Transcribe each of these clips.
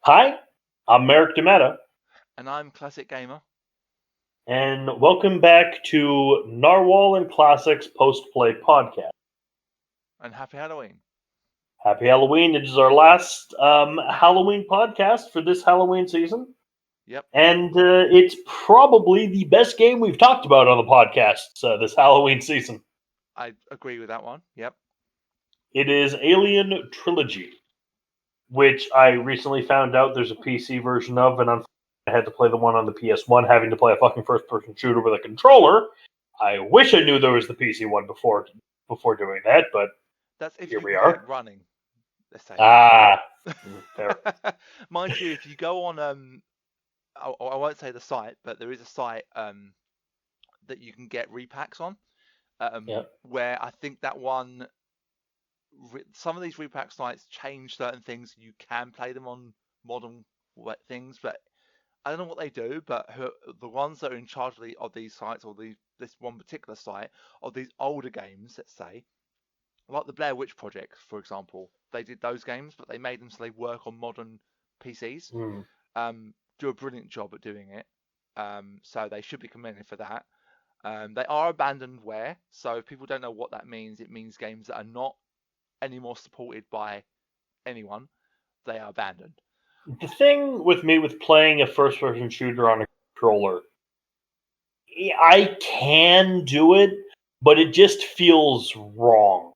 Hi, I'm Merrick Demetta, And I'm ClassixGamer. and welcome back to Narwhal and Classix Post Play Podcast. And happy Halloween. Happy Halloween! It is our last Halloween podcast for this Halloween season, Yep, and it's probably the best game we've talked about on the podcast this Halloween season. I agree with that one. Yep. It is Alien Trilogy, which I recently found out there's a PC version of, and unfortunately I had to play the one on the PS1, having to play a fucking first-person shooter with a controller. I wish I knew there was the PC one before doing that, but That's if here you we can get it are. running, let's say. Ah, fair. Mind you, if you go on I won't say the site, but there is a site that you can get repacks on. Yeah. Where I think that one some of these repack sites change certain things. You can play them on modern things, but I don't know what they do, but the ones that are in charge of these sites, or this one particular site, of these older games, let's say, like the Blair Witch Project, for example, they did those games, but they made them so they work on modern PCs. Mm. Do a brilliant job at doing it. So they should be commended for that. They are abandonedware, so if people don't know what that means, it means games that are not anymore supported by anyone. They are abandoned. The thing with me with playing a first-person shooter on a controller, I can do it, but it just feels wrong.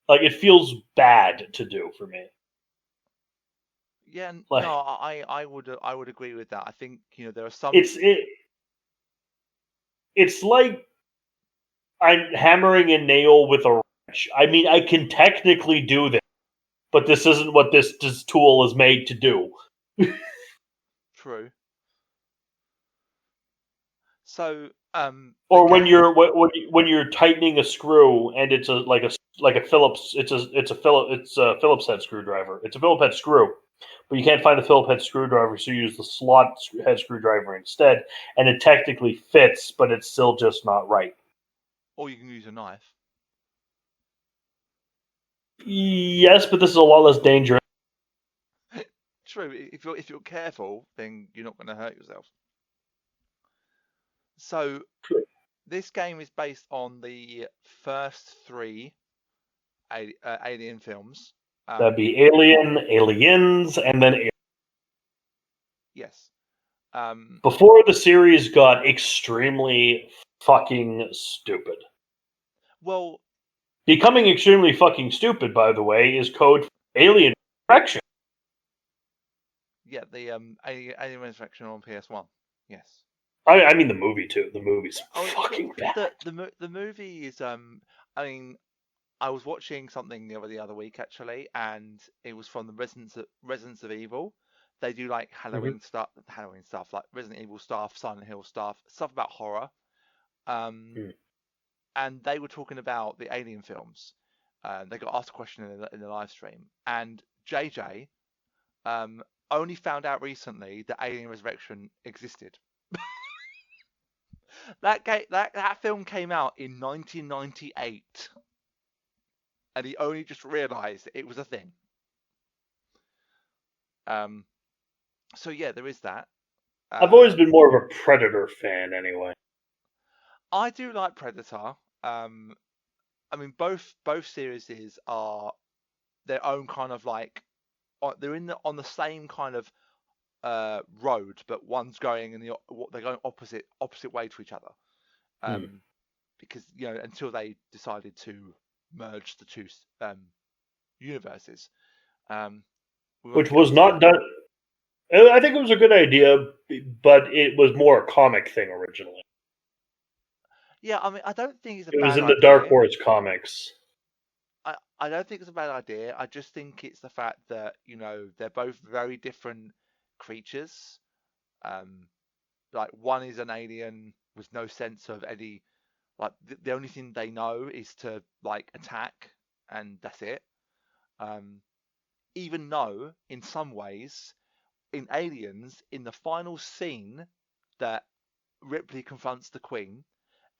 Like it feels bad to do for me. Yeah, no, Like I would agree with that. I think there are some. it's it, it's like I'm hammering a nail with a wrench. I mean, I can technically do this, but this isn't what this tool is made to do. True. So the Or when game. you're tightening a screw and it's a Phillips, it's a Phillips head screwdriver. It's a Phillips head screw, but you can't find the Phillips head screwdriver, so you use the slot head screwdriver instead, and it technically fits, but it's still just not right. Or you can use a knife. Yes, but this is a lot less dangerous. True. If you're careful, then you're not going to hurt yourself. So this game is based on the first three Alien films. That'd Um, be Alien, Aliens, and then yes. Um, before the series got extremely fucking stupid. well, Becoming extremely fucking stupid, by the way, is code for Alien Resurrection. yeah, the Alien Resurrection on PS1. Yes. I mean the movie too. The movie's Oh, fucking bad. the movie is I mean, I was watching something the other week actually, and it was from the Residents of Evil. They do like Mm-hmm. Halloween stuff, like Resident Evil stuff, Silent Hill stuff about horror. Um, Mm. and they were talking about the Alien films. They got asked a question in the live stream, and JJ um, only found out recently that Alien Resurrection existed. That film came out in 1998, and he only just realised it was a thing. Um, so yeah, there is that. I've always Uh, been more of a Predator fan, anyway. I do like Predator. Um, I mean, both series are their own kind of like they're on the same kind of road, but one's going in they're going opposite way to each other. Mm. Um, because until they decided to merge the two universes. Um, we Which won't go was into not that. done. I think it was a good idea, but it was more a comic thing originally. Yeah, I mean, I don't think it's a It was bad in the Dark idea. Horse comics. I don't think it's a bad idea. I just think it's the fact that they're both very different creatures. Um, like one is an alien with no sense of any like the only thing they know is to like attack, and that's it. Um, even though in some ways in Aliens, in the final scene that Ripley confronts the Queen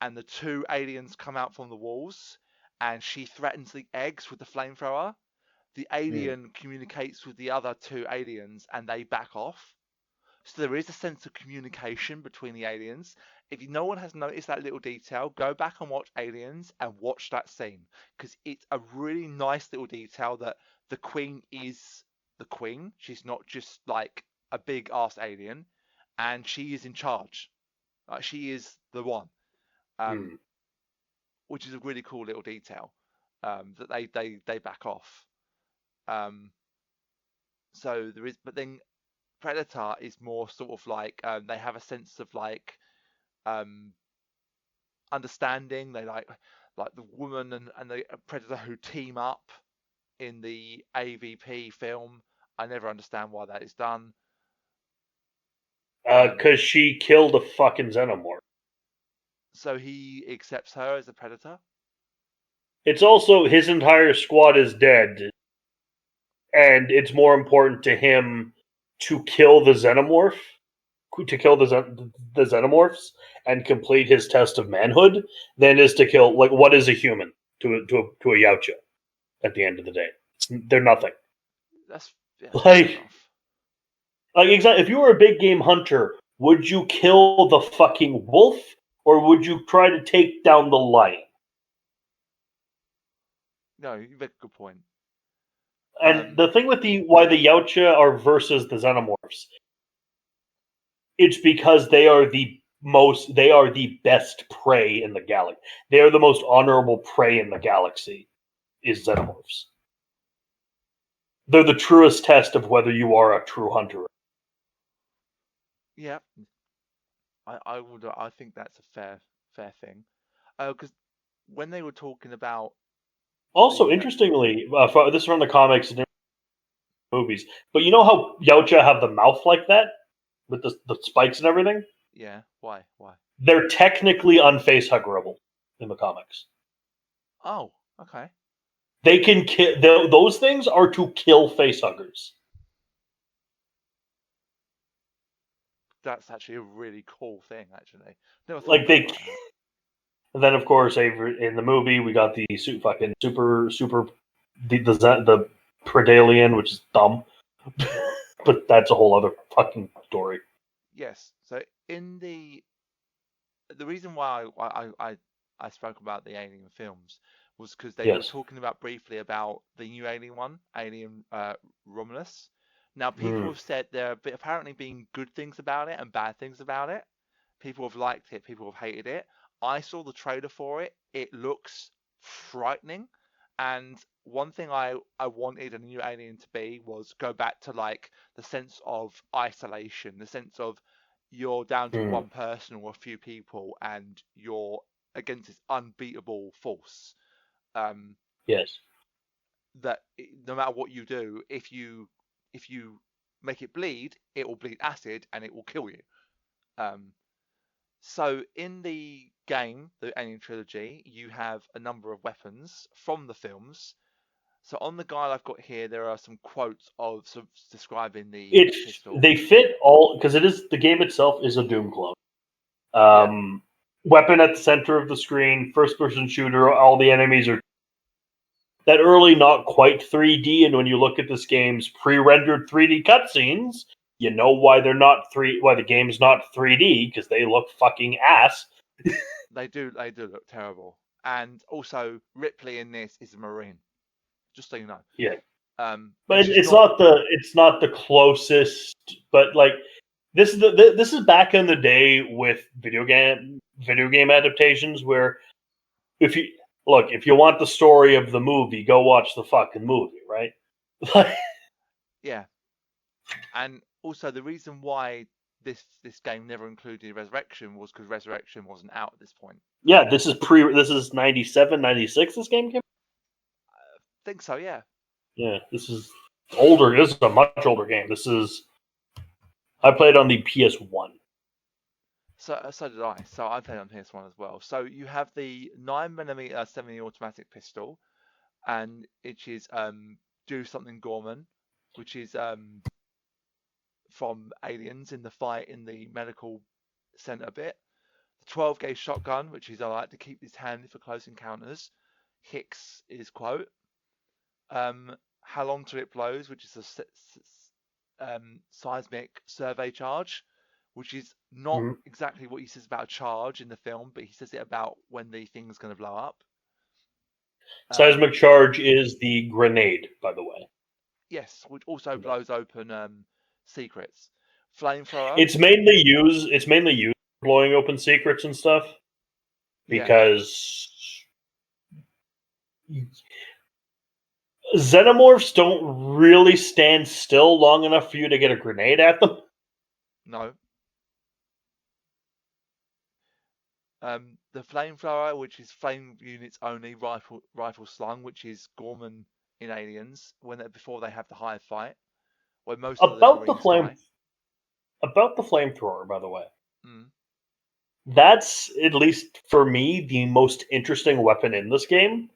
and the two aliens come out from the walls and she threatens the eggs with the flamethrower, the alien communicates with the other two aliens and they back off. So there is a sense of communication between the aliens. If no one has noticed that little detail, go back and watch Aliens and watch that scene, because it's a really nice little detail that the Queen is the Queen. She's not just like a big ass alien, and she is in charge. Like, she is the one, which is a really cool little detail, that they back off. So there is, but then Predator is more sort of like, they have a sense of like, understanding. They like the woman and the Predator who team up in the AVP film. I never understand why that is done. Because she killed a fucking xenomorph. So he accepts her as a Predator. It's also his entire squad is dead, and it's more important to him to kill the xenomorph, to kill the xenomorphs, and complete his test of manhood than is to kill, like, what is a human to a Yautja at the end of the day? They're nothing. That's like exactly. If you were a big game hunter, would you kill the fucking wolf or would you try to take down the lion? No, you make a good point. And the thing with why the Yautja are versus the xenomorphs, it's because they are the best prey in the galaxy. They are the most honorable prey in the galaxy, is xenomorphs. They're the truest test of whether you are a true hunter. Yeah, I think that's a fair thing. Because when they were talking about, also interestingly, this is from the comics and movies, but you know how Yautja have the mouth like that with the spikes and everything? Yeah, why? They're technically unfacehuggerable in the comics. Oh, okay. They can kill. Those things are to kill facehuggers. That's actually a really cool thing. Actually, never thought Like about they. it like that. And then, of course, in the movie, we got the super the Predalien, which is dumb, but that's a whole other fucking story. Yes. So in the reason why I spoke about the Alien films was because they were talking about briefly about the new Alien one, Alien Romulus. Now people have said there have apparently been good things about it and bad things about it. People have liked it, people have hated it. I saw the trailer for it. It looks frightening. And one thing I wanted a new Alien to be was go back to like the sense of isolation, the sense of you're down to one person or a few people and you're against this unbeatable force. Yes. That no matter what you do, if you make it bleed, it will bleed acid and it will kill you. So in the game, the Alien Trilogy, you have a number of weapons from the films. So on the guide I've got here, there are some quotes of describing the pistol. They fit all because it is the game itself is a Doom clone. Weapon at the center of the screen, first person shooter. All the enemies are that early, not quite 3D. And when you look at this game's pre-rendered 3D cutscenes, you know why they're not why the game's not 3D because they look fucking ass. They do look terrible. And also Ripley in this is a Marine. Just so you know. Yeah. But it's not the closest, but like this is back in the day with video game adaptations where if you want the story of the movie, go watch the fucking movie, right? Yeah. And also the reason why this game never included Resurrection was because Resurrection wasn't out at this point. Yeah, this is 97, 96 this game came? I think so, yeah. Yeah, this is older. This is a much older game. I played on the PS1. So did I. So I played on PS1 as well. So you have the 9mm semi-automatic pistol, and it is Do Something Gorman, which is from Aliens in the fight in the medical center bit. The 12 gauge shotgun, which is I like to keep this handy for close encounters. Hicks is quote. how long till it blows, which is a seismic survey charge, which is not exactly what he says about a charge in the film, but he says it about when the thing's going to blow up. Seismic charge is the grenade, by the way. Yes, which also blows open secrets. Flamethrower. It's mainly used for blowing open secrets and stuff. Because xenomorphs don't really stand still long enough for you to get a grenade at them. No. The flamethrower, which is flame units only, rifle slung, which is Gorman in Aliens before they have the hive fight, where most of the Marines die. About the flamethrower, by the way. Mm. That's, at least for me, the most interesting weapon in this game.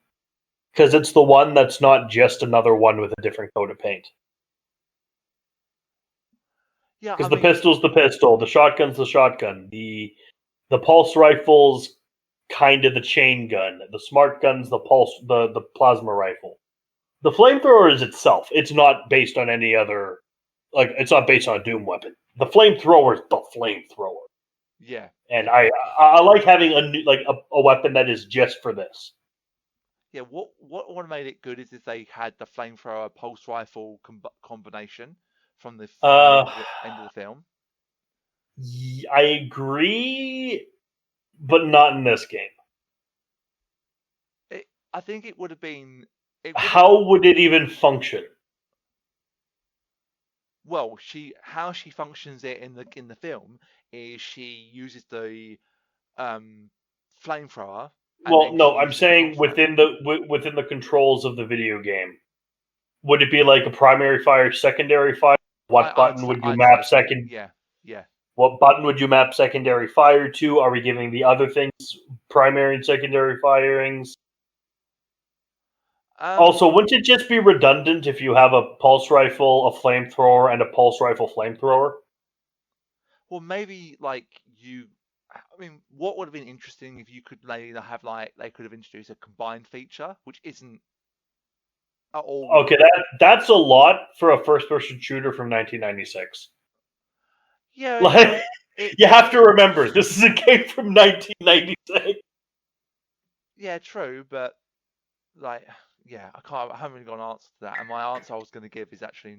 Because it's the one that's not just another one with a different coat of paint. Yeah, because the pistol's the pistol, the shotgun's the shotgun, the pulse rifle's kind of the chain gun, the smart gun's the plasma rifle. The flamethrower is itself. It's not based on any other, it's not based on a Doom weapon. The flamethrower is the flamethrower. Yeah. And I like having a weapon that is just for this. Yeah, what would have made it good is if they had the flamethrower pulse rifle combination from the end of the film. I agree, but not in this game. I think it would have been. How would it even function? Well, how she functions it in the film is she uses the flamethrower. Well, no, I'm saying within the controls of the video game, would it be like a primary fire, secondary fire? What button would you map second? Yeah. What button would you map secondary fire to? Are we giving the other things primary and secondary firings? Also, wouldn't it just be redundant if you have a pulse rifle, a flamethrower, and a pulse rifle flamethrower? Well, maybe what would have been interesting if you could have they could have introduced a combined feature, which isn't at all. Okay, that's a lot for a first-person shooter from 1996. Yeah, you have to remember this is a game from 1996. Yeah, true, but I haven't really got an answer to that, and my answer I was going to give is actually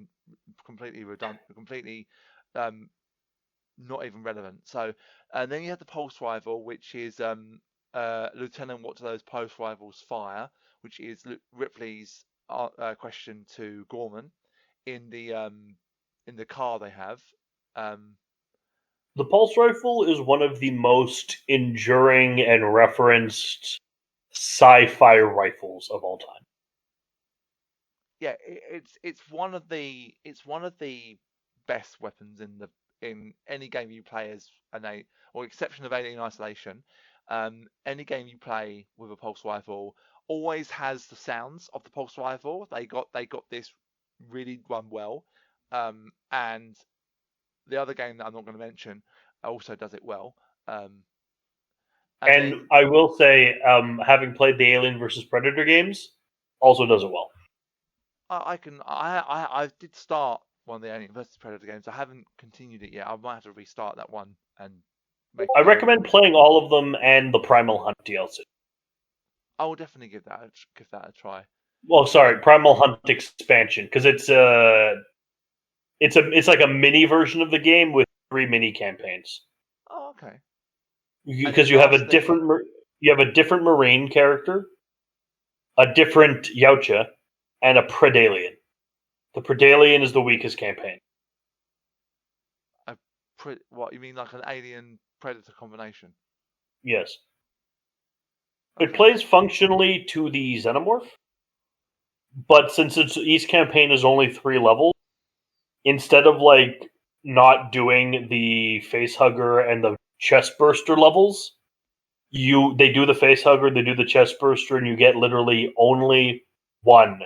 completely redundant, completely not even relevant. So, and then you have the pulse rifle, which is Lieutenant, what do those pulse rifles fire? Which is Ripley's question to Gorman in the car they have. The pulse rifle is one of the most enduring and referenced sci-fi rifles of all time. Yeah, it's one of the best weapons in any game you play as or exception of Alien Isolation. Any game you play with a pulse rifle always has the sounds of the pulse rifle. They got this really done well, and the other game that I'm not going to mention also does it well. And I will say, having played the Alien versus Predator games, also does it well. I did start one of the Alien versus Predator games. I haven't continued it yet. I might have to restart that one and. I recommend playing all of them and the Primal Hunt DLC. I will definitely give that a try. Well, sorry, Primal Hunt expansion, because it's like a mini version of the game with 3 mini campaigns. Oh, okay. Because you have a different Marine character, a different Yautja, and a Predalien. The Predalien is the weakest campaign. What you mean, like an Alien Predator combination? Yes. Okay. It plays functionally to the Xenomorph, but since each campaign is only 3 levels, instead of not doing the facehugger and the chest burster levels, they do the facehugger, they do the chest burster, and you get literally only one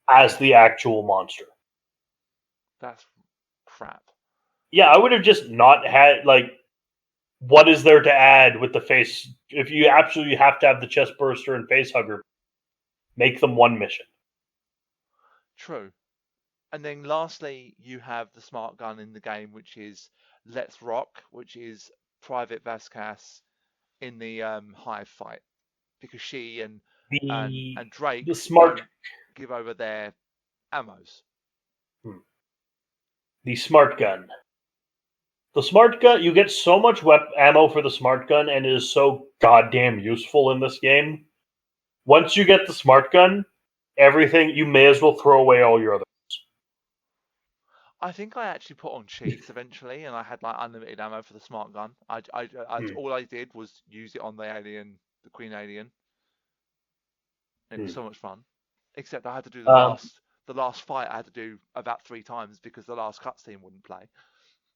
as the actual monster. That's crap. Yeah, I would have just not had what is there to add with the face? If you absolutely have to have the chest burster and facehugger, make them one mission. True. And then lastly, you have the smart gun in the game, which is Let's Rock, which is Private Vasquez in the Hive fight, because she The and Drake the smart don't give over their ammos. hmm, the smart gun. The smart gun, you get so much ammo for the smart gun, and it is so goddamn useful in this game. Once you get the smart gun, everything you may as well throw away all your other. I think I actually put on cheats eventually, and I had like unlimited ammo for the smart gun. All I did was use it on the alien, the Queen Alien. It was so much fun. Except I had to do Um, the last fight. I had to do about 3 times because the last cutscene wouldn't play.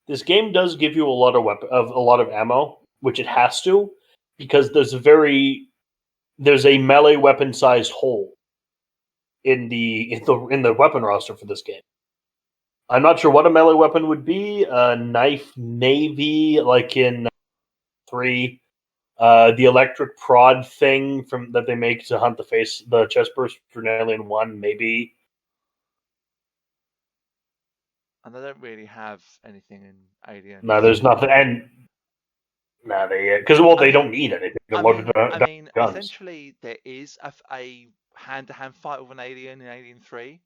this game does give you a lot of a lot of ammo, which it has to, because there's a melee weapon sized hole in the weapon roster for this game. I'm not sure what a melee weapon would be. A knife, maybe, like in 3. The electric prod thing from that they make to hunt the chest burst for Alien 1, maybe. And they don't really have anything in Aliens. No, there's nothing, and no, because I they mean, don't need anything. They're loaded guns. essentially, there is a hand-to-hand fight with an alien in Alien 3.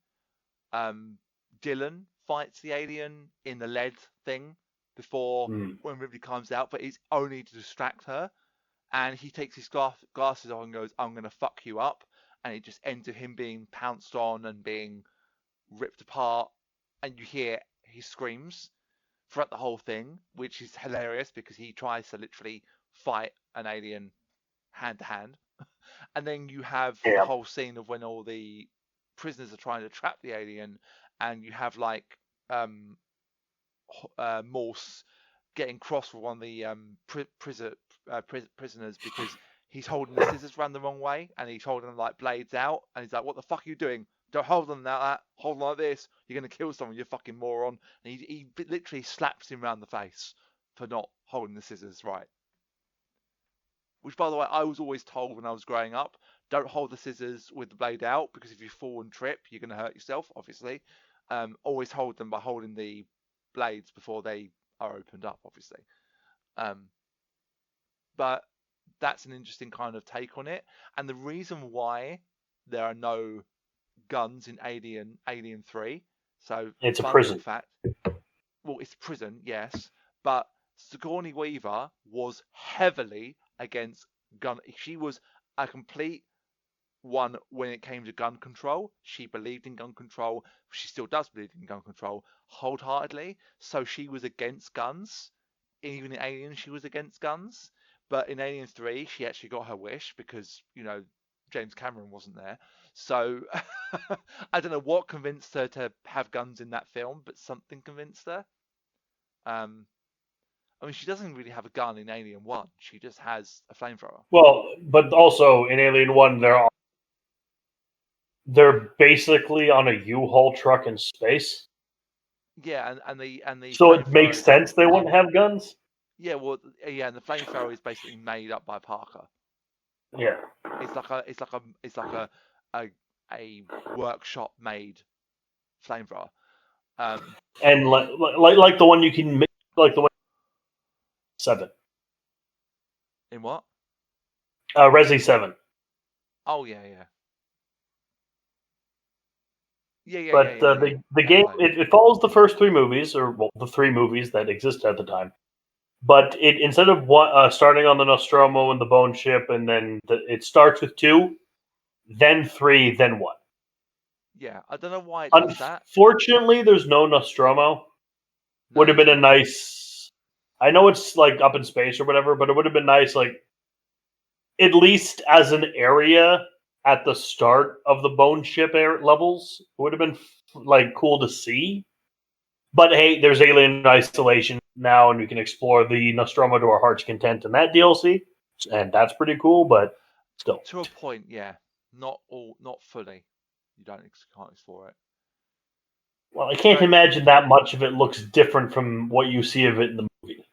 Dylan fights the alien in the lead thing before when Ripley comes out, but it's only to distract her. And he takes his glasses off and goes, "I'm going to fuck you up." And it just ends with him being pounced on and being ripped apart. And you hear his screams throughout the whole thing, which is hilarious because he tries to literally fight an alien hand to hand. And then you have the Yeah. whole scene of when all the prisoners are trying to trap the alien, and you have like Morse getting cross with one of the prisoners because he's holding the scissors round the wrong way, and he's holding them like blades out, and he's like, "What the fuck are you doing? Don't hold them like that. Hold them like this. You're gonna kill someone, you fucking moron." And he literally slaps him round the face for not holding the scissors right. Which, by the way, I was always told when I was growing up, don't hold the scissors with the blade out, because if you fall and trip, you're going to hurt yourself, obviously. Always hold them by holding the blades before they are opened up, obviously. But that's an interesting kind of take on it. And the reason why there are no guns in Alien 3, so It's a fun prison. little fact. Well, it's prison, yes, but Sigourney Weaver was heavily against gun. She was a complete one when it came to gun control. She believed in gun control. She still does believe in gun control wholeheartedly. So she was against guns. Even in Alien, she was against guns. But in Alien 3, she actually got her wish because, James Cameron wasn't there. So I don't know what convinced her to have guns in that film, but something convinced her. I mean, she doesn't really have a gun in Alien 1. She just has a flamethrower. Well, but also in Alien 1, they're basically on a U-Haul truck in space. Yeah, and the So it flamethrower makes is sense they wouldn't have guns. yeah, well, yeah, and the flamethrower is basically made up by Parker. Yeah. It's like a workshop made flamethrower. And like the one you can make, like the one 7. In what? Resi 7. Oh yeah, yeah. Yeah, yeah, yeah, But yeah, yeah. the That game same. it follows the first 3 movies, or well, the 3 movies that existed at the time. But it instead of starting on the Nostromo and the Bone Ship, and then it starts with 2, then 3, then 1. Yeah, I don't know why it does that. Unfortunately, there's no Nostromo. No, Would have there's been a not. nice. I know it's like up in space or whatever, but it would have been nice, like at least as an area at the start of the Bone Ship levels. It would have been like cool to see. But hey, there's Alien Isolation now, and we can explore the Nostromo to our heart's content in that DLC, and that's pretty cool. But still, To a point, yeah. Not fully. You can't explore it. well, I It's can't very imagine that much of it looks different from what you see of it in the movie.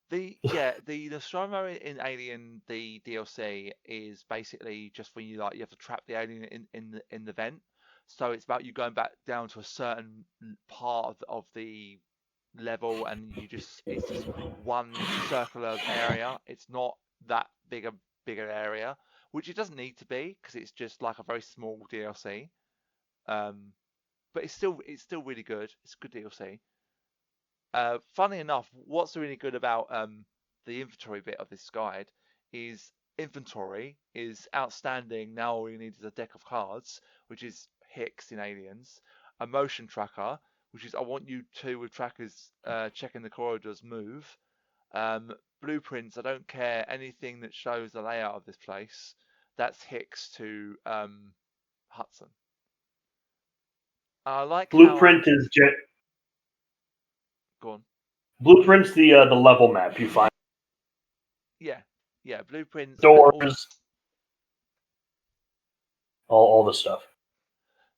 the Nostromo in Alien the DLC is basically just when you have to trap the alien in the vent. So it's about you going back down to a certain part of the level, and it's just one circular area. It's not that bigger area, which it doesn't need to be because it's just like a very small DLC. But it's still really good. It's good DLC. Funny enough, what's really good about the inventory bit of this guide is inventory is outstanding. Now all you need is a deck of cards, which is Hicks in Aliens, a motion tracker, which is I want you to with trackers checking the corridors move. Blueprints, I don't care anything that shows the layout of this place. That's Hicks to Hudson. I like Blueprint how is go on. Blueprint's the level map you find. Yeah, blueprints and Doors, all the stuff.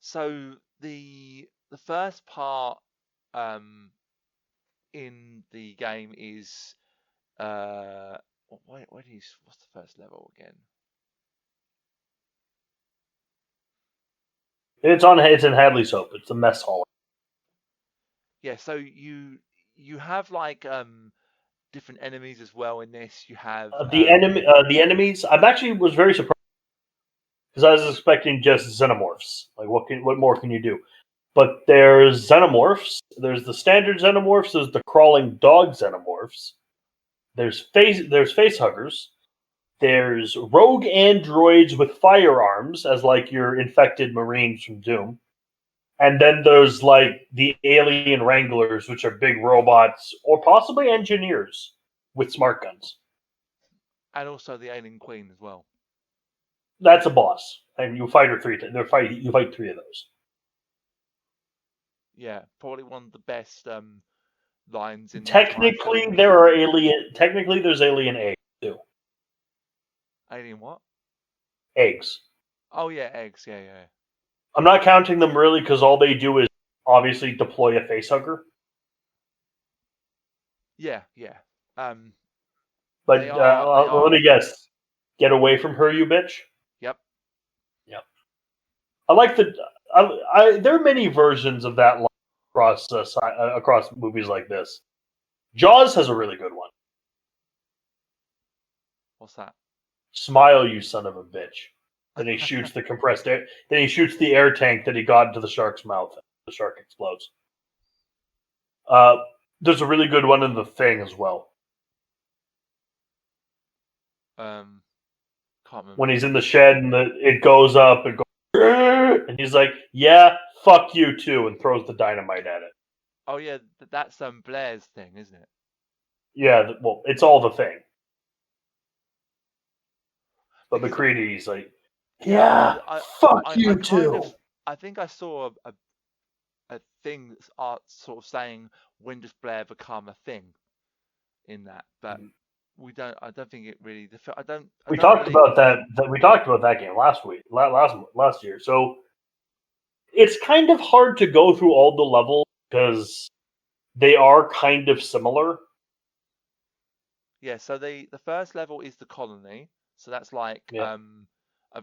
so the first part in the game is what's the first level again? It's in Hadley's Hope. It's the mess hall. Yeah, so you have like different enemies as well in this. You have The enemies. I actually was very surprised because I was expecting just xenomorphs. Like what more can you do? But there's xenomorphs. There's the standard xenomorphs. There's the crawling dog xenomorphs. There's face huggers. There's rogue androids with firearms, as like your infected Marines from Doom. And then there's like the alien wranglers, which are big robots or possibly engineers with smart guns. and also the alien queen as well. That's a boss, and you fight her You fight three of those. Yeah, probably one of the best lines in the entire Technically, film. Technically, there's alien eggs too. Alien what? Eggs. Oh yeah, eggs. Yeah. I'm not counting them really because all they do is obviously deploy a facehugger. Yeah. But They are. let me guess. Get away from her, you bitch. Yep. I like the. There are many versions of that line across movies like this. Jaws has a really good one. What's that? Smile, you son of a bitch. Then he shoots the compressed air. Then he shoots the air tank that he got into the shark's mouth. The shark explodes. There's a really good one in The Thing as well. Can't remember. When he's in the shed and it goes up and goes, and he's like, "Yeah, fuck you too," and throws the dynamite at it. Oh yeah, that's Blair's thing, isn't it? Yeah, well, it's all The Thing. But Because McCready's like, "Yeah, fuck you too." I think I saw a thing that's sort of saying when does Blair become a thing in that, but we don't. I don't think it really. I don't. We talked about that. We talked about that game last year. So it's kind of hard to go through all the levels because they are kind of similar. Yeah. So the first level is the colony. So that's like a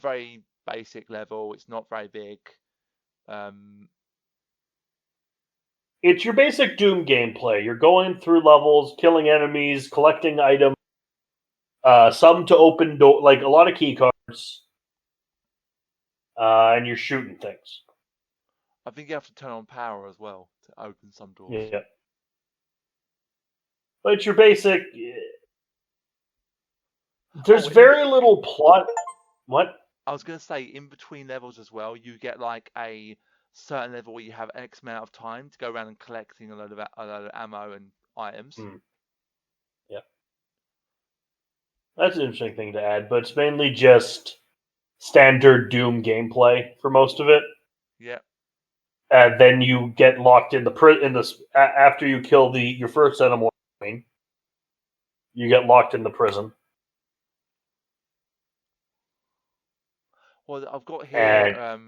very basic level. It's not very big. It's your basic Doom gameplay. You're going through levels, killing enemies, collecting items. Some to open door, like a lot of key cards, and you're shooting things. I think you have to turn on power as well to open some doors. Yeah, but it's your basic. There's very little plot. What? I was going to say, in between levels as well, you get like a certain level where you have X amount of time to go around and collecting a load of ammo and items. Yeah. That's an interesting thing to add, but it's mainly just standard Doom gameplay for most of it. Yeah. And then you get locked in after you kill your first xenomorph, you get locked in the prison. Well, I've got here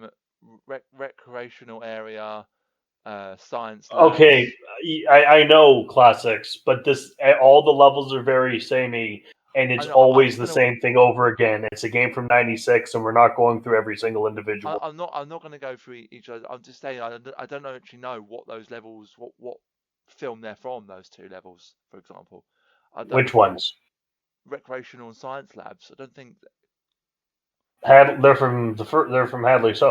recreational area, science labs. Okay, I know Classix, but all the levels are very samey, And it's I know, always the same thing over again. It's a game from '96, and we're not going through every single individual. I'm not going to go through each other. I'm just saying I don't actually know what those levels, what film they're from. Those two levels, for example. Which ones? Recreational and science labs. I don't think. They're from they're from Hadley. So.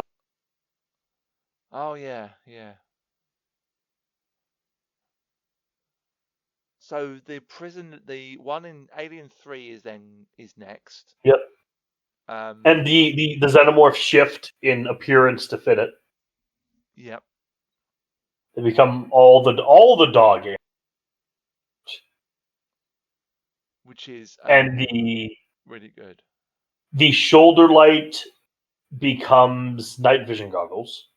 Oh yeah, yeah. So the prison, the one in Alien 3 is next. Yep. And the xenomorph shift in appearance to fit it. Yep. They become all the dog animals. Which is And the really good. The shoulder light becomes night vision goggles.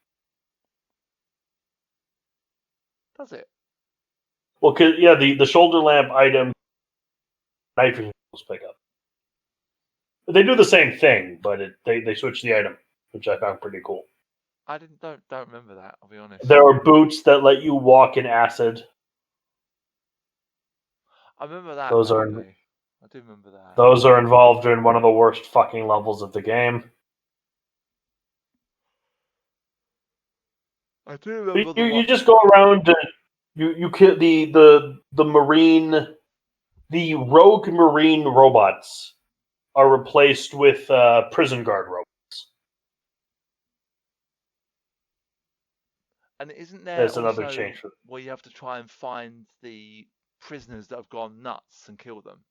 Does it? Well, the shoulder lamp item, night vision goggles pick up. They do the same thing, but they switch the item, which I found pretty cool. I don't remember that. I'll be honest. There are boots that let you walk in acid. I remember that. Those are. I do remember that. Those are involved in one of the worst fucking levels of the game. I do remember You just go around and you kill the marine, the rogue marine robots are replaced with prison guard robots. And isn't there There's also another change for where you have to try and find the prisoners that have gone nuts and kill them?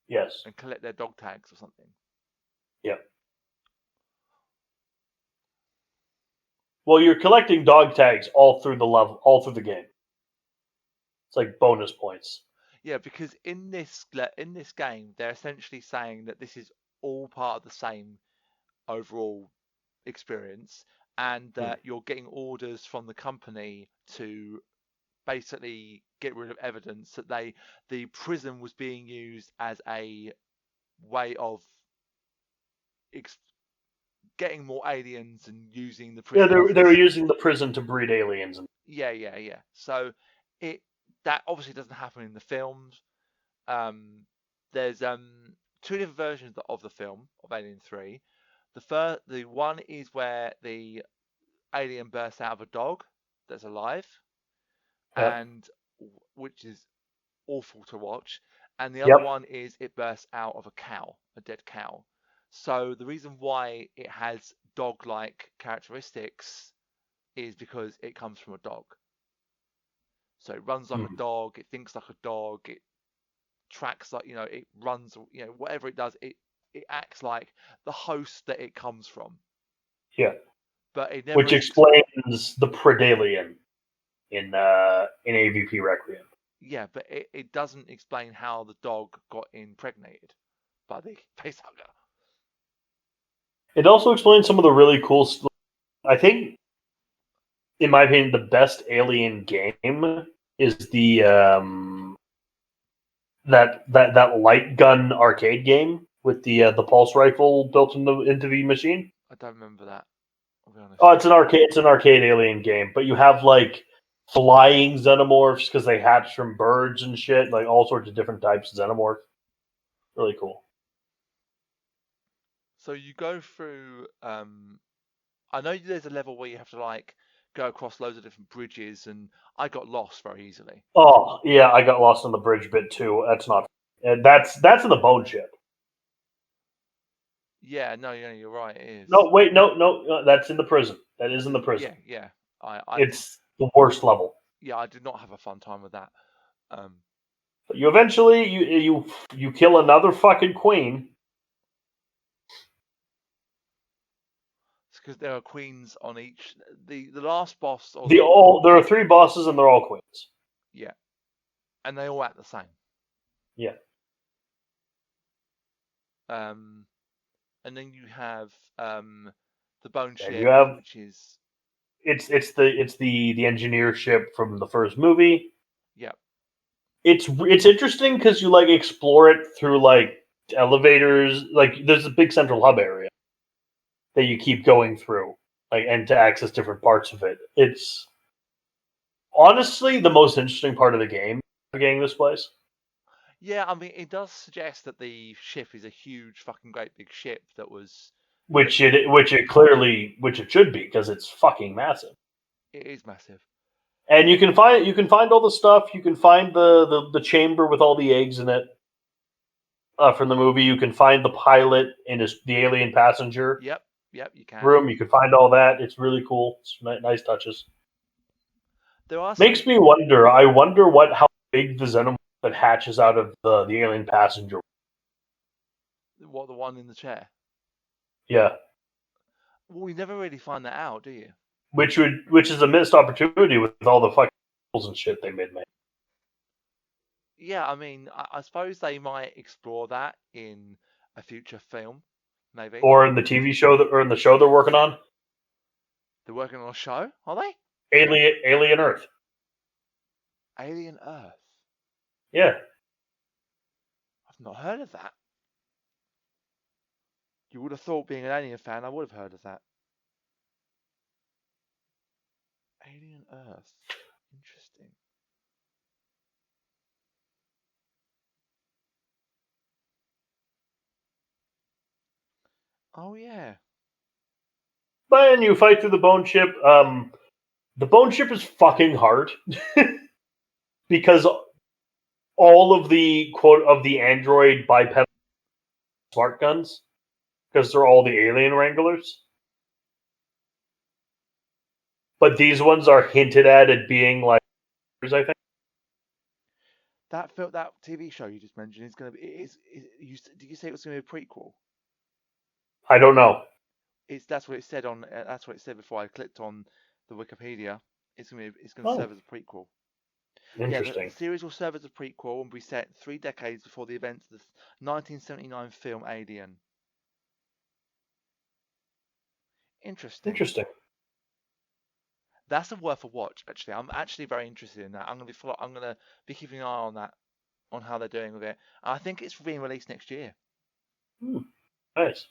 Yes. And collect their dog tags or something. Yeah. Well, you're collecting dog tags all through the level, all through the game. It's like bonus points. Yeah, because in this game, they're essentially saying that this is all part of the same overall experience, and that you're getting orders from the company to basically get rid of evidence that the prison was being used as a way of getting more aliens and using the prison. Yeah, they were using the prison to breed aliens. Yeah. So that obviously doesn't happen in the films. There's two different versions of the film of Alien 3. The one is where the alien bursts out of a dog that's alive, and which is awful to watch. And the other one is it bursts out of a dead cow. So the reason why it has dog-like characteristics is because it comes from a dog. So it runs like a dog, it thinks like a dog, it tracks like, it runs, whatever it does, it acts like the host that it comes from. Yeah. But it never Which explains the Predalien in AVP Requiem. Yeah, but it doesn't explain how the dog got impregnated by the facehugger. It also explains some of the really cool stuff. I think, in my opinion, the best Alien game is the that light gun arcade game with the pulse rifle built into the machine. I don't remember that. I'll be honest. Oh, it's an arcade Alien game, but you have like flying xenomorphs because they hatch from birds and shit, like all sorts of different types of xenomorph. Really cool. So you go through. I know there's a level where you have to like go across loads of different bridges, and I got lost very easily. Oh yeah, I got lost on the bridge bit too. That's not. That's in the bone ship. Yeah, no, you're right. It is. No, wait, no. That's in the prison. That is in the prison. Yeah. It's the worst level. Yeah, I did not have a fun time with that. But you eventually you kill another fucking queen. It's because there are queens on each. The last boss. There are 3 bosses and they're all queens. Yeah, and they all act the same. Yeah. And then you have the bone ship, which is it's the engineer ship from the first movie. Yeah. It's interesting because you like explore it through like elevators. Like there's a big central hub area that you keep going through, like, and to access different parts of it. It's honestly the most interesting part of the game. Getting this place. Yeah, I mean, it does suggest that the ship is a huge, fucking great big ship that was. Which it should be because it's fucking massive. It is massive. And you can find all the stuff. You can find the chamber with all the eggs in it from the movie. You can find the pilot and the alien passenger Yep, you can. room. You can find all that. It's really cool. It's nice touches. There are Makes me wonder. I wonder how big the xenomorph that hatches out of the alien passenger. What, the one in the chair? Yeah, Well, we never really find that out, do you? which is a missed opportunity with all the fucking and shit they made. Yeah, I mean, I suppose they might explore that in a future film, maybe. Or in the TV show or in the show they're working on. They're working on a show, are they? Alien Earth. Alien Earth. Yeah. I've not heard of that. You would have thought, being an Alien fan, I would have heard of that. Alien Earth. Interesting. Oh, yeah. Then you fight through the bone ship. The bone ship is fucking hard because all of the quote of the android bipedal smart guns, because they're all the alien wranglers. But these ones are hinted at being like, I think. That TV show you just mentioned is going to be. Did you say it was going to be a prequel? I don't know. That's what it said on. That's what it said before I clicked on the Wikipedia. It's going to Oh, serve as a prequel. interesting. Yeah, the series will serve as a prequel and be set 3 decades before the events of the 1979 film Alien. Interesting. That's worth a watch. Actually, I'm actually very interested in that. I'm gonna be keeping an eye on that, on how they're doing with it. And I think it's being released next year. Nice.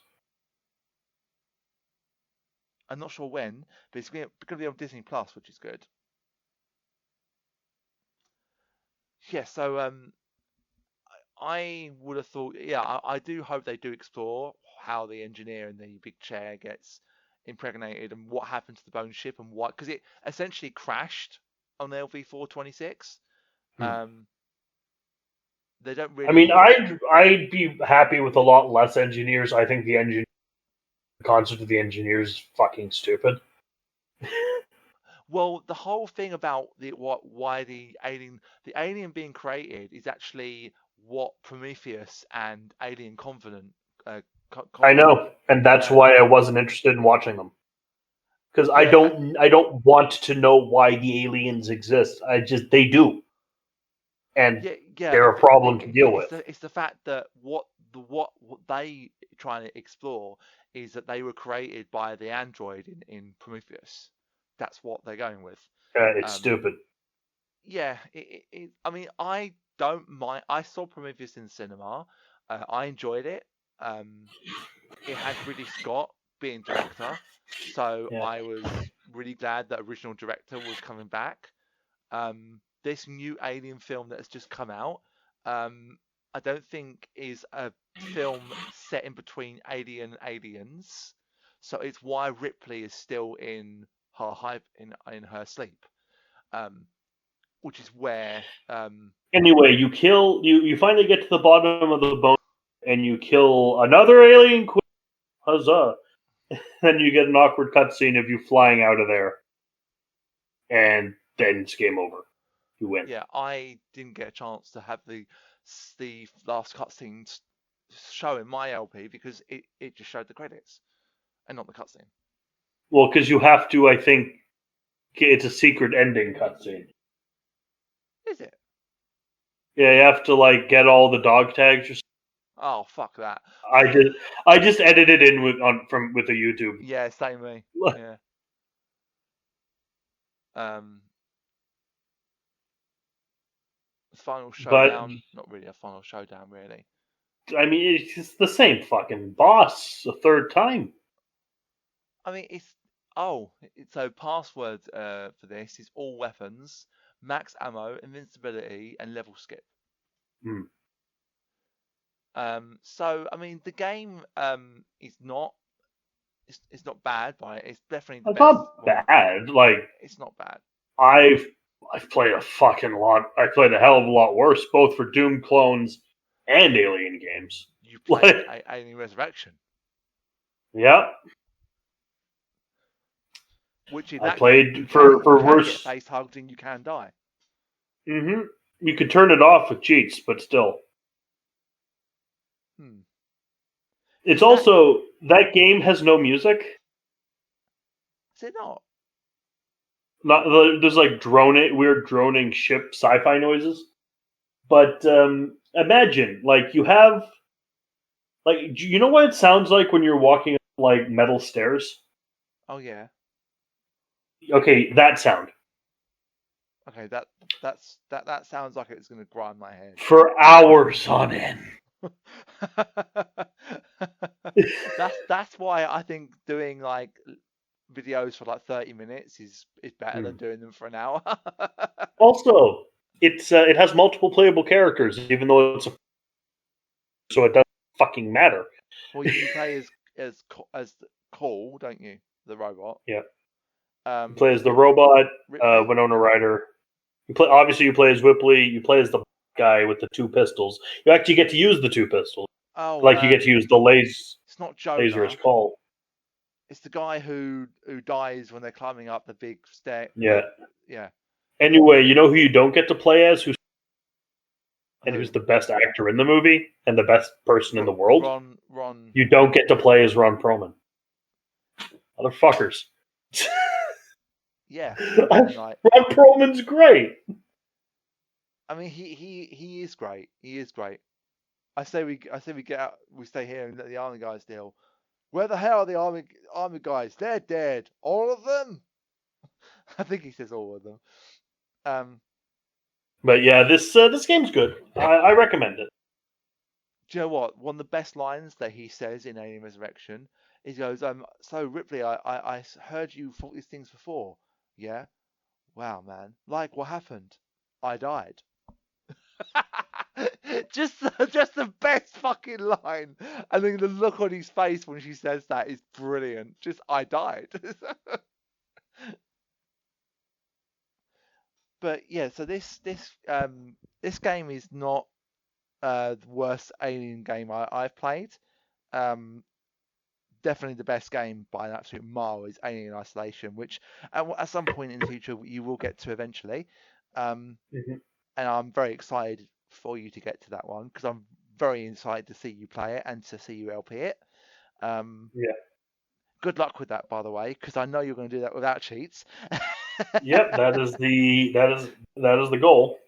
I'm not sure when, but it's going to be on Disney Plus, which is good. Yeah, so I would have thought, yeah, I do hope they do explore how the engineer in the big chair gets impregnated and what happened to the bone ship and what, because it essentially crashed on LV-426. They don't really. I mean, I'd be happy with a lot less engineers. I think the concept of the engineers is fucking stupid. Well, the whole thing about why the alien being created is actually what Prometheus and Alien Covenant. I know, and that's Yeah. why I wasn't interested in watching them. Because I don't want to know why the aliens exist. They do, and they're a problem to deal with. It's the fact that what they trying to explore is that they were created by the android in Prometheus. That's what they're going with. It's stupid. Yeah, I mean, I don't mind. I saw Prometheus in the cinema. I enjoyed it. It had Ridley Scott being director, so Yeah. I was really glad that original director was coming back. This new Alien film that has just come out, I don't think is a film set in between Alien and Aliens, so it's why Ripley is still in her in her sleep, which is where. Anyway, you finally get to the bottom of the bone, and you kill another alien. Huzzah! Then you get an awkward cutscene of you flying out of there, and then it's game over. You win. Yeah, I didn't get a chance to have the last cutscene show in my LP because it just showed the credits and not the cutscene. Well, because you have to, I think it's a secret ending cutscene. Is it? Yeah, you have to get all the dog tags. Or something. Oh, fuck that! I just edited in with a YouTube. Yeah, same me. Yeah. Final showdown. Not really a final showdown, really. I mean, it's just the same fucking boss a third time. I mean, so password for this is all weapons, max ammo, invincibility, and level skip. So I mean, the game is not it's not bad, right? It's definitely the It's best not one. bad. Like It's not bad. I've I've played a fucking lot. I played a hell of a lot worse, both for Doom clones and Alien games. You played Like, Alien Resurrection, yeah, which in I that game played for you can get worse. face hugged and you can die. You could turn it off with cheats, but still, Hmm. it's See that? also that game has no music. Is it not? Not there's like weird droning ship sci-fi noises. But imagine, like, you have, like, you know what it sounds like when you're walking up, like, metal stairs? Oh yeah. Okay, that sound. Okay, that sounds like it's gonna grind my head. For hours on end. That's why I think doing like videos for like 30 minutes is better than Hmm. doing them for an hour. Also, it has multiple playable characters, even though so it doesn't fucking matter. Well, you play as Cole, don't you? The robot. Yeah, you Um, play as the robot, Ripley. Winona Ryder. You play as Whipley. You play as the guy with the two pistols. You actually get to use the two pistols. Oh, Like, you get to use the it's not laser Jonah. as call. It's the guy who dies when they're climbing up the big stair. Yeah. Yeah. Anyway, you know who you don't get to play as, who's Who? the best actor in the movie and the best person in the world? Ron. You don't get to play as Ron Perlman. Motherfuckers. Yeah. I mean, like, Ron Perlman's great. I mean, he is great. He is great. I say we get out. We stay here and let the army guys deal. Where the hell are the army guys? They're dead. All of them. I think he says all of them. Um, But yeah, this game's good. I recommend it. do you know what? One of the best lines that he says in Alien Resurrection is he goes, so Ripley, I heard you thought these things before. Yeah? Wow, man. Like, what happened? I died. just the best fucking line. And then the look on his face when she says that is brilliant. Just, I died. But yeah, so this game is not the worst Alien game I've played. Um, Definitely the best game by an absolute mile is Alien Isolation, which at some point in the future you will get to eventually. Um, Mhm. and I'm very excited for you to get to that one because I'm very excited to see you play it and to see you LP it. Um, Yeah. Good luck with that, by the way, because I know you're going to do that without cheats. Yep. That is the goal.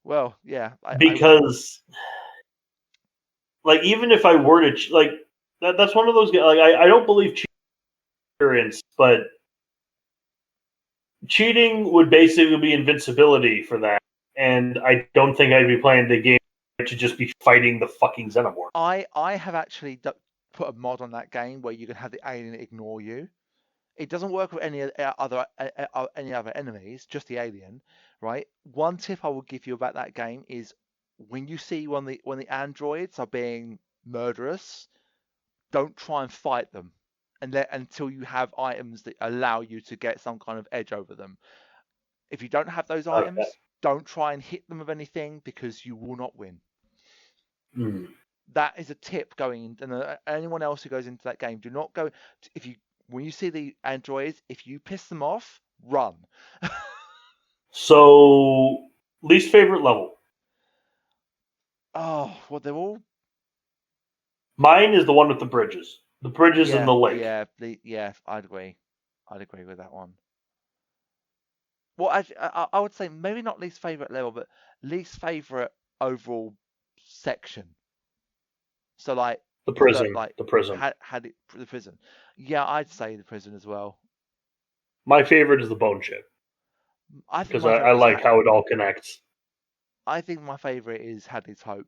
Well, yeah, I will. Because, like, even if I were to like that's one of those, like, I don't believe cheating experience, but cheating would basically be invincibility for that, and I don't think I'd be playing the game to just be fighting the fucking xenomorph. I have actually put a mod on that game where you can have the alien ignore you. It doesn't work with any other enemies, just the alien, right? One tip I will give you about that game is when you see when the androids are being murderous, don't try and fight them, and until you have items that allow you to get some kind of edge over them. If you don't have those Okay. items, don't try and hit them with anything because you will not win. Hmm. That is a tip going in, and anyone else who goes into that game, do not go if you when you see the androids, if you piss them off, run. So, least favorite level. Oh, well, they're all Mine is the one with the bridges. The bridges in yeah, the lake. yeah. I'd agree. I'd agree with that one. Well, I would say maybe not least favorite level, but least favorite overall section. So The the prison. The prison. had it the prison. Yeah, I'd say the prison as well. My favorite is the bone chip I think because my I favorite is like how it all connects. I think my favorite is Hadley's Hope.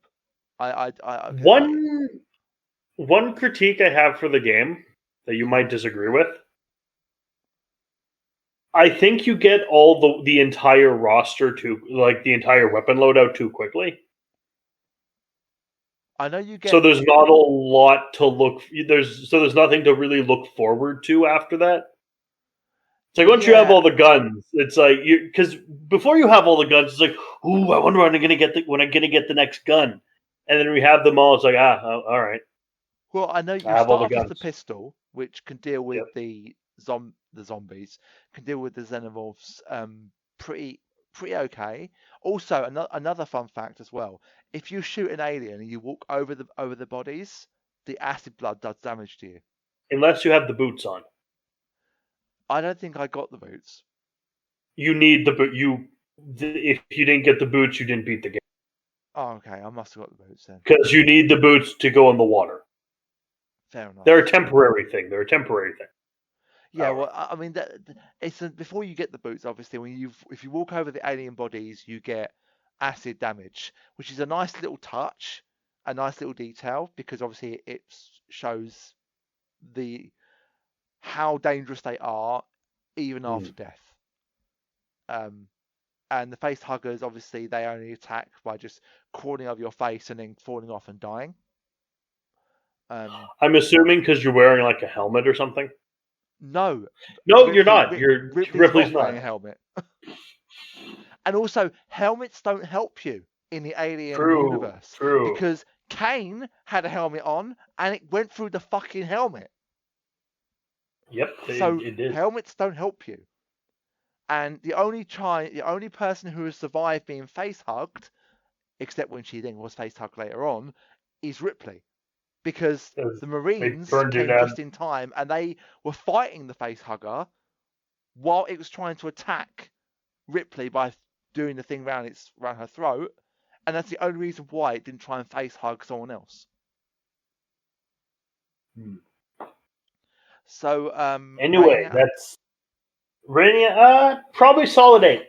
Because One critique I have for the game that you might disagree with. I think you get all the entire roster to, like, the entire weapon loadout too quickly. I know you get. So there's not a lot to look. There's nothing to really look forward to after that. It's like once you have all the guns, it's like because before you have all the guns, it's like, ooh, I wonder when I'm gonna get the next gun, and then we have them all. It's like all right. Well, I know you I have all start the off with guns. the pistol, which can deal with Yep. the zombies, can deal with the xenomorphs, pretty okay. Also, another fun fact as well: if you shoot an alien and you walk over the bodies, the acid blood does damage to you. Unless you have the boots on, I don't think I got the boots. you need the boot. If you didn't get the boots, you didn't beat the game Oh, okay, I must have got the boots then. because you need the boots to go in the water. Fair enough. They're a temporary thing. Yeah, well, I mean, it's before you get the boots. Obviously, if you walk over the alien bodies, you get acid damage, which is a nice little touch, a nice little detail, because obviously it shows how dangerous they are even after death. And the face huggers, obviously, they only attack by just crawling over your face and then falling off and dying. I'm assuming because you're wearing like a helmet or something. No, you're not. Ripley's not not wearing a helmet. And also, helmets don't help you in the Alien universe. True. Because Kane had a helmet on, and it went through the fucking helmet. Yep. So it did. helmets don't help you. And the only person who has survived being face hugged, except when she then was face hugged later on, is Ripley. Because the Marines came just in time, and they were fighting the face hugger while it was trying to attack Ripley by doing the thing around her throat, and that's the only reason why it didn't try and face hug someone else. So anyway, that's rating probably solid 8.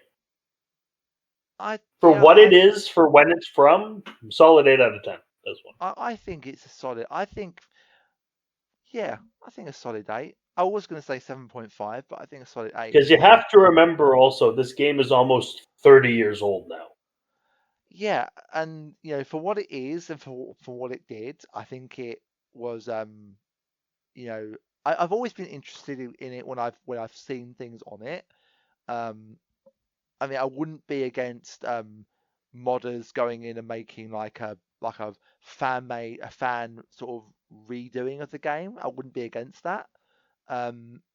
It is, for when it's from, solid 8 out of 10. This one. I think it's a solid. I think a solid 8. I was going to say 7.5, but I think a solid 8. Because you have to remember also, this game is almost 30 years old now. Yeah, and for what it is and for what it did, I think it was I've always been interested in it when I've seen things on it. I mean, I wouldn't be against modders going in and making like a fan sort of redoing of the game. I wouldn't be against that.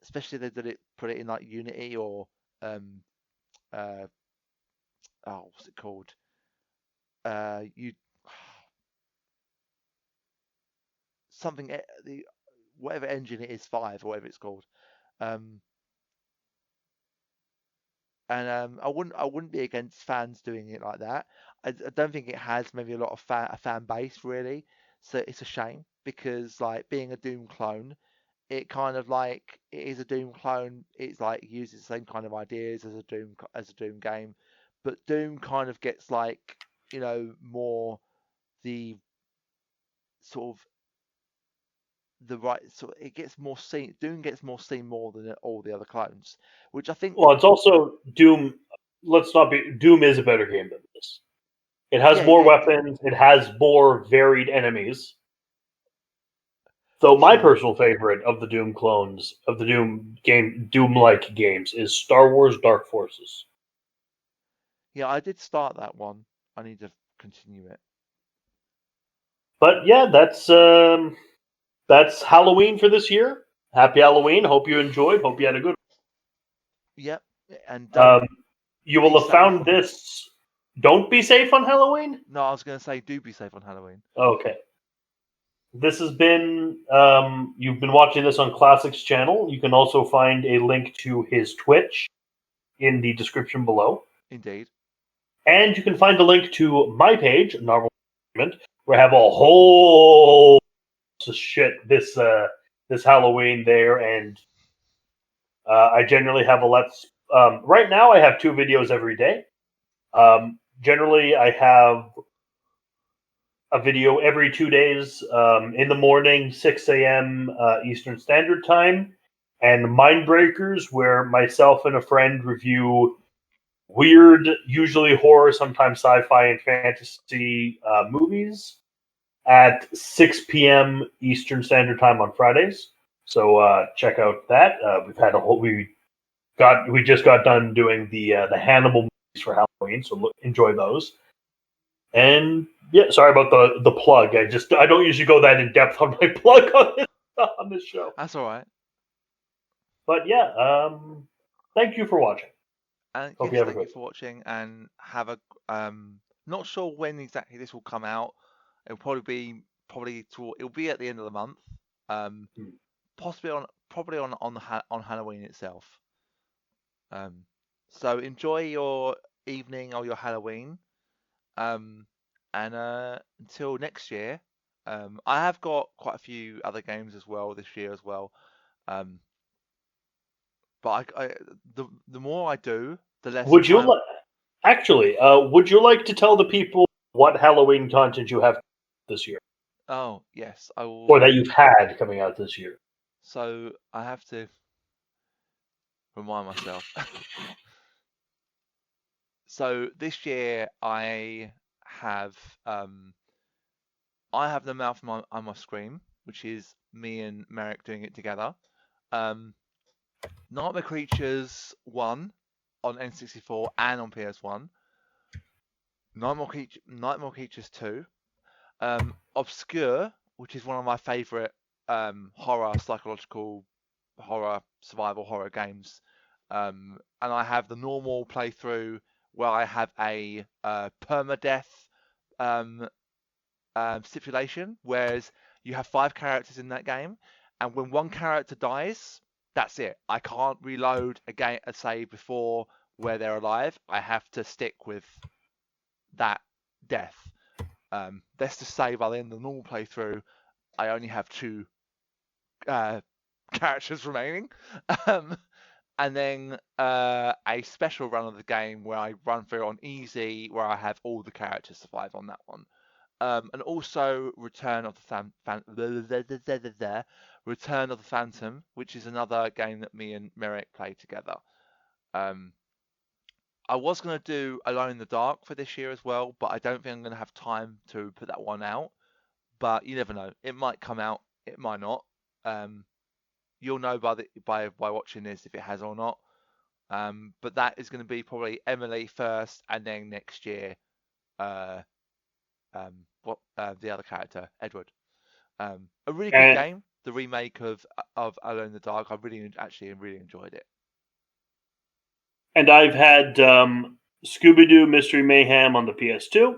Especially if they put it in like Unity or what's it called? Something, whatever engine it is, 5 or whatever it's called. And I wouldn't be against fans doing it like that. I don't think it has maybe a lot of a fan base really, so it's a shame because like being a Doom clone, it kind of like it is a Doom clone. It's like it uses the same kind of ideas as a Doom game, but Doom kind of gets like more the sort of the right sort. It gets more seen. Doom gets more seen more than all the other clones, which I think. Well, it's also Doom. Doom is a better game than this. It has more weapons. It has more varied enemies. So my personal favorite of the Doom clones, of the Doom-like games, is Star Wars Dark Forces. Yeah, I did start that one. I need to continue it. But yeah, that's Halloween for this year. Happy Halloween. Hope you enjoyed. Hope you had a good one. Yep. And you will have found this. Don't be safe on Halloween? No, I was going to say do be safe on Halloween. Okay. This has been, you've been watching this on Classix's channel. You can also find a link to his Twitch in the description below. Indeed. And you can find a link to my page, Narwhal, where I have a whole shit this Halloween there, and I generally have right now I have 2 videos every day. Generally, I have a video every 2 days, in the morning, 6 a.m. Eastern Standard Time, and Mindbreakers, where myself and a friend review weird, usually horror, sometimes sci-fi and fantasy movies. at 6 p.m. Eastern Standard Time on Fridays. So check out that. We just got done doing the Hannibal movies for Halloween, so enjoy those. And yeah, sorry about the plug. I don't usually go that in depth on my plug on this show. That's all right. But yeah, thank you for watching. And Hope yes, you have a thank you good for watching, and have a not sure when exactly this will come out. It'll probably it'll be at the end of the month. Possibly on Halloween itself. So enjoy your evening or your Halloween. And until next year, I have got quite a few other games as well this year as well. But the more I do, the less Would you time. would you like to tell the people what Halloween content you have this year, Oh yes, I will. or that you've had coming out this year? So I have to remind myself. So this year have um I have the mouth on my screen, which is me and Merrick doing it together. Nightmare Creatures 1 on N64 and on PS1. Nightmare Creatures 2. Obscure, which is one of my favourite horror, psychological horror, survival horror games. And I have the normal playthrough where I have a permadeath stipulation, whereas you have 5 characters in that game, and when one character dies, that's it. I can't reload a save before where they're alive. I have to stick with that death. That's to say, by the end of the normal playthrough, I only have 2 characters remaining. And then a special run of the game where I run through on easy, where I have all the characters survive on that one. And also Return of the Return of the Phantom, which is another game that me and Merrick play together. I was going to do Alone in the Dark for this year as well, but I don't think I'm going to have time to put that one out. But you never know; it might come out, it might not. You'll know by watching this if it has or not. But that is going to be probably Emily first, and then next year, the other character, Edward. A really good game, the remake of Alone in the Dark. I really enjoyed it. And I've had Scooby-Doo Mystery Mayhem on the PS2,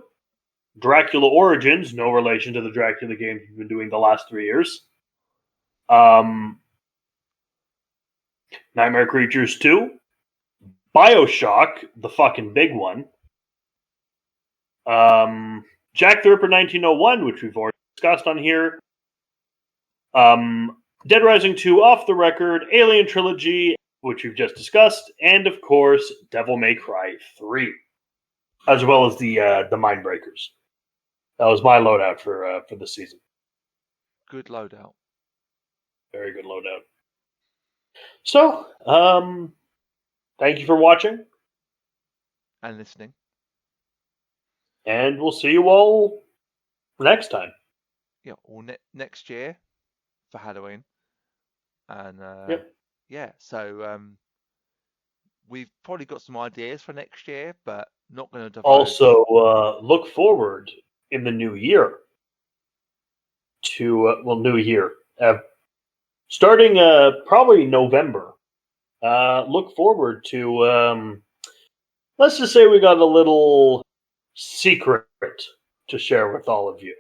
Dracula Origins, no relation to the Dracula games we've been doing the last 3 years. Nightmare Creatures 2, BioShock, the fucking big one. Jack the Ripper 1901, which we've already discussed on here. Dead Rising 2 Off the Record, Alien Trilogy, which we've just discussed, and of course, Devil May Cry 3, as well as the Mindbreakers. That was my loadout for the season. Good loadout. Very good loadout. So, thank you for watching. And listening. And we'll see you all next time. Yeah, or next year for Halloween. And Yep. yeah, so we've probably got some ideas for next year, but not going to divulge. Also, look forward in the new year to new year, starting probably November. Look forward to let's just say we got a little secret to share with all of you.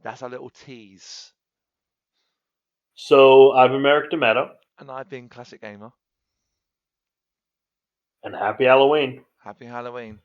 That's a little tease. So I've been Merrick D'Amato. And I've been ClassixGamer. And happy Halloween. Happy Halloween.